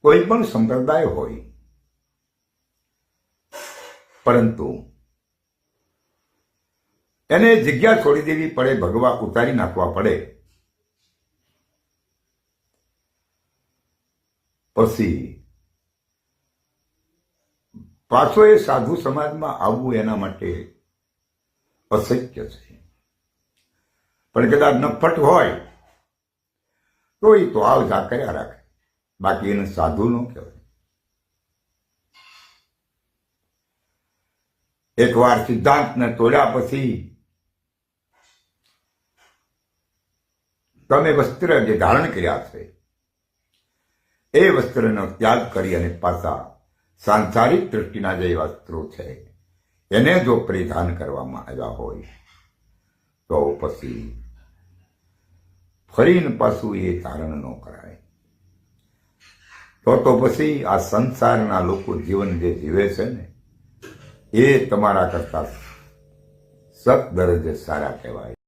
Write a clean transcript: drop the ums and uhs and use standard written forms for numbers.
કોઈ પણ સંપ્રદાય હોય, પરંતુ એને જગ્યા છોડી દેવી પડે, ભગવા ઉતારી નાખવા પડે, પછી પાછો એ સાધુ સમાજમાં આવવું એના માટે અશક્ય છે. પણ કદાચ નફટ હોય તો એ તો આવ જા કર્યા રાખે, બાકી એને સાધુ ન કહેવાય. એકવાર સિદ્ધાંતને તોડ્યા પછી તમે વસ્ત્ર જે ધારણ કર્યા છે એ વસ્ત્રનો ત્યાગ કરી અને પાછા સાંસારિક દૃષ્ટિના જે વસ્ત્રો છે એને જો પરિધાન કરવામાં આવ્યા હોય તો પછી ફરીને પાછું એ ધારણ ન કરાય. તો પછી આ સંસારના લોકો જીવન જે જીવે છે ને એ તમારા કરતા સત દરજ્જે સારા કહેવાય.